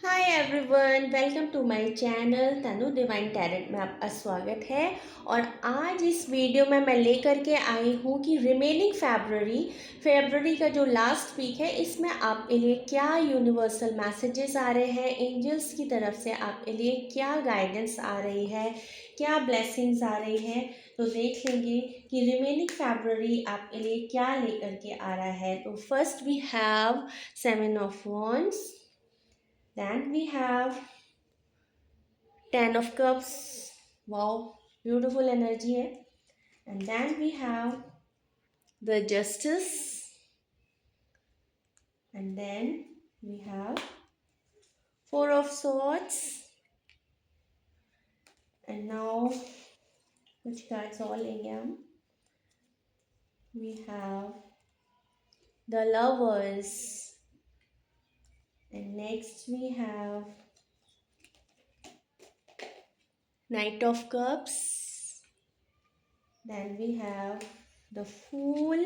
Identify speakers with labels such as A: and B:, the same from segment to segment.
A: Hi everyone, welcome to my channel Tanu divine talent में आपका स्वागत है। और आज इस वीडियो में मैं लेकर के आई हूँ कि रिमेनिंग फेबररी का जो लास्ट वीक है, इसमें आपके लिए क्या यूनिवर्सल मैसेजेस आ रहे हैं, एंजल्स की तरफ से आपके लिए क्या गाइडेंस आ रही है, क्या ब्लेसिंग्स आ रही है। तो देख लेंगे कि रिमेनिंग फेबररी आपके लिए क्या लेकर के आ रहा है। तो first we have 7 of Wands. Then we have 10 of Cups. Wow, beautiful energy है. And then we have the Justice. And then we have 4 of Swords. And now, which cards all लेंगे हम? We have the Lovers. And next we have Knight of Cups. Then we have the Fool.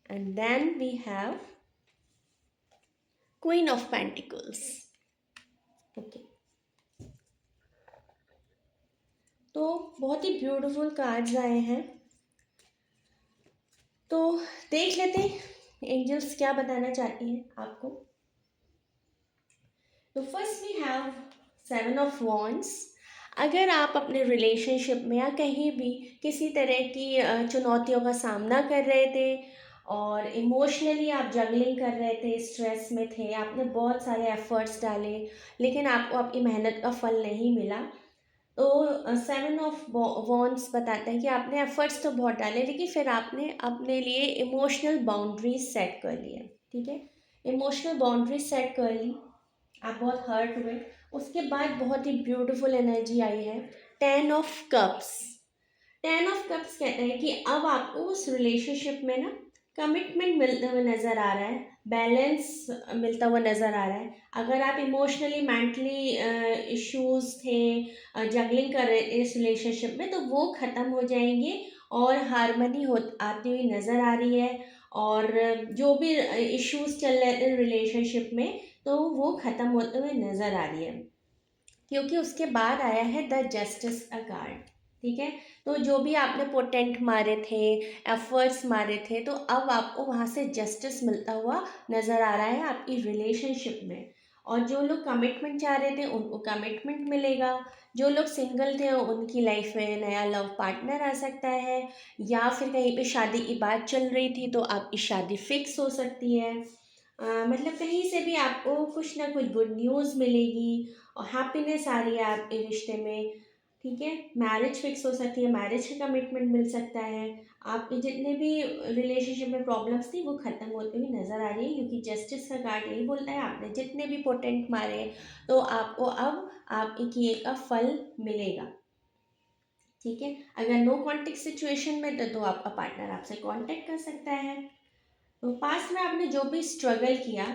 A: And then we have Queen of Pentacles. Okay, तो बहुत ही beautiful cards आए हैं। तो देख लेते हैं एंजल्स क्या बताना चाहती हैं आपको। तो first we have 7 of Wands। अगर आप अपने रिलेशनशिप में या कहीं भी किसी तरह की चुनौतियों का सामना कर रहे थे और इमोशनली आप जगलिंग कर रहे थे, स्ट्रेस में थे, आपने बहुत सारे एफर्ट्स डाले लेकिन आपको आपकी मेहनत का फल नहीं मिला, तो 7 of Wands बताता है कि आपने एफर्ट्स तो बहुत डाले लेकिन फिर आपने अपने लिए इमोशनल बाउंड्रीज सेट कर लिए। ठीक है, इमोशनल बाउंड्रीज सेट कर ली, आप बहुत हर्ट हुए। उसके बाद बहुत ही ब्यूटीफुल एनर्जी आई है 10 of Cups। 10 of Cups कहते हैं कि अब आपको उस रिलेशनशिप में ना कमिटमेंट मिलता हुआ नज़र आ रहा है, बैलेंस मिलता हुआ नज़र आ रहा है। अगर आप इमोशनली मेंटली इश्यूज थे, जगलिंग कर रहे थे इस रिलेशनशिप में, तो वो ख़त्म हो जाएंगे और हारमनी हो आती हुई नज़र आ रही है। और जो भी इश्यूज चल रहे थे रिलेशनशिप में, तो वो ख़त्म होते हुए नज़र आ रही है, क्योंकि उसके बाद आया है द जस्टिस का कार्ड। ठीक है, तो जो भी आपने पोटेंट मारे थे, एफर्ट्स मारे थे, तो अब आपको वहाँ से जस्टिस मिलता हुआ नज़र आ रहा है आपकी रिलेशनशिप में। और जो लोग कमिटमेंट चाह रहे थे उनको कमिटमेंट मिलेगा, जो लोग सिंगल थे उनकी लाइफ में नया लव पार्टनर आ सकता है, या फिर कहीं पे शादी की बात चल रही थी तो आपकी शादी फिक्स हो सकती है। मतलब कहीं से भी आपको कुछ ना कुछ गुड न्यूज़ मिलेगी और हैप्पीनेस आ रही है आपके रिश्ते में। ठीक है, मैरिज फिक्स हो सकती है, मैरिज का कमिटमेंट मिल सकता है। आपके जितने भी रिलेशनशिप में प्रॉब्लम्स थी वो ख़त्म होते हुए नज़र आ रही है, क्योंकि जस्टिस का कार्ड यही बोलता है आपने जितने भी पोटेंट मारे तो आपको अब आपके किए का फल मिलेगा। ठीक है, अगर नो कॉन्टेक्ट सिचुएशन में तो आपका पार्टनर आपसे कांटेक्ट कर सकता है। तो पास्ट में आपने जो भी स्ट्रगल किया,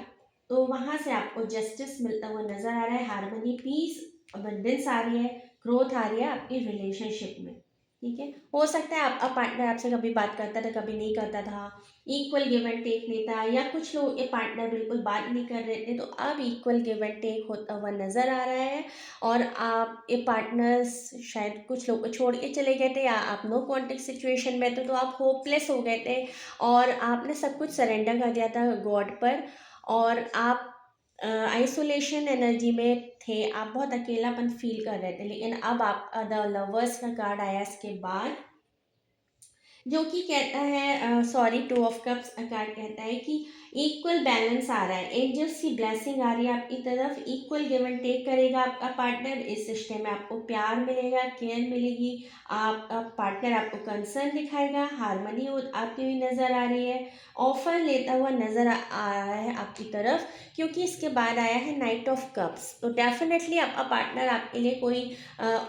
A: तो वहाँ से आपको जस्टिस मिलता हुआ नज़र आ रहा है, हार्मनी, पीस, अबंडेंस आ रही है, ग्रोथ आ रही है आपकी रिलेशनशिप में। ठीक है, हो सकता है आपका पार्टनर आपसे कभी बात करता था, कभी नहीं करता था, इक्वल गिव एंड टेक नहीं था, या कुछ लोग ये पार्टनर बिल्कुल बात नहीं कर रहे थे, तो अब इक्वल गिव एंड टेक होता हुआ नज़र आ रहा है। और आप ये पार्टनर्स शायद कुछ लोग को छोड़ के चले गए थे, या आप नो कॉन्टेक्ट सिचुएशन में थे तो आप होपलेस हो गए थे और आपने सब कुछ सरेंडर कर दिया था गॉड पर, और आप आइसोलेशन एनर्जी में थे, आप बहुत अकेलापन फील कर रहे थे। लेकिन अब आप द लवर्स का कार्ड आया इसके बाद, जो कि कहता है सॉरी 2 of Cups कार्ड कहता है कि इक्वल बैलेंस आ रहा है, एंजल्स की ब्लेसिंग आ रही है आपकी तरफ, इक्वल गिव एंड टेक करेगा आपका पार्टनर। इस रिश्ते में आपको प्यार मिलेगा, केयर मिलेगी, आपका पार्टनर आपको कंसर्न दिखाएगा, हारमनी आती हुई नज़र आ रही है, ऑफर लेता हुआ नज़र आ रहा है आपकी तरफ, क्योंकि इसके बाद आया है नाइट ऑफ कप्स। तो डेफिनेटली आपका पार्टनर आपके लिए कोई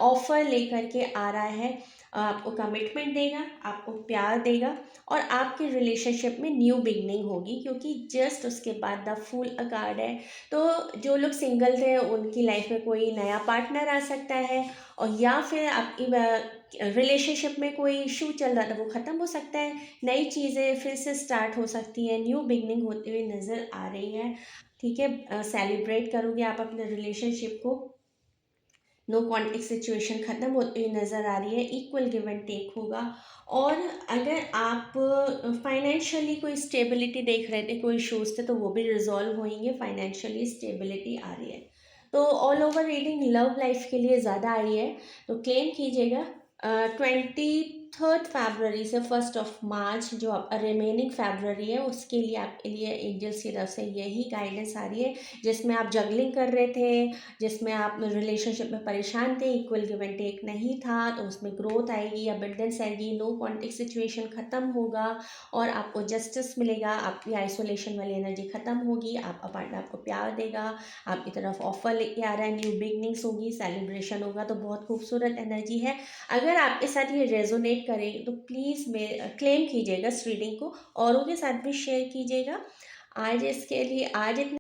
A: ऑफर लेकर के आ रहा है, आपको कमिटमेंट देगा, आपको प्यार देगा, और आपकी रिलेशनशिप में न्यू बिगनिंग होगी, क्योंकि जस्ट उसके बाद द फूल कार्ड है। तो जो लोग सिंगल थे उनकी लाइफ में कोई नया पार्टनर आ सकता है, और या फिर आपकी रिलेशनशिप में कोई इशू चल रहा था वो ख़त्म हो सकता है, नई चीज़ें फिर से स्टार्ट हो सकती हैं, न्यू बिगनिंग होती हुई नज़र आ रही है। ठीक है, सेलिब्रेट करोगे आप अपने रिलेशनशिप को। नो कॉन्टेक्ट सिचुएशन ख़त्म होती हुई नज़र आ रही है, इक्वल गिव एंड टेक होगा। और अगर आप फाइनेंशियली कोई स्टेबिलिटी देख रहे थे, कोई इश्यूज थे, तो वो भी रिजॉल्व होंगे, फाइनेंशियली स्टेबिलिटी आ रही है। तो all over reading love life के लिए ज़्यादा आई है, तो क्लेम कीजिएगा। 23 फरवरी से 1 मार्च जो रिमेनिंग फेबररी है, उसके लिए आपके लिए एंजल्स की तरफ से यही गाइडेंस आ रही है, जिसमें आप जगलिंग कर रहे थे, जिसमें आप रिलेशनशिप में परेशान थे, इक्वल गिव एंड टेक नहीं था, तो उसमें ग्रोथ आएगी, अबंडेंस आएगी, नो कॉन्टेक्ट सिचुएशन ख़त्म होगा और आपको जस्टिस मिलेगा, आपकी आइसोलेशन वाली एनर्जी ख़त्म होगी, आप पार्टनर आपको प्यार देगा, आपकी तरफ ऑफर लेके आ रहा है, न्यू बिगनिंग्स होगी, सेलिब्रेशन होगा। तो बहुत खूबसूरत एनर्जी है। अगर आपके साथ ये रेजोनेट करेगी तो प्लीज़ क्लेम कीजिएगा इस रीडिंग को, औरों के साथ भी शेयर कीजिएगा। आज इसके लिए आज इतने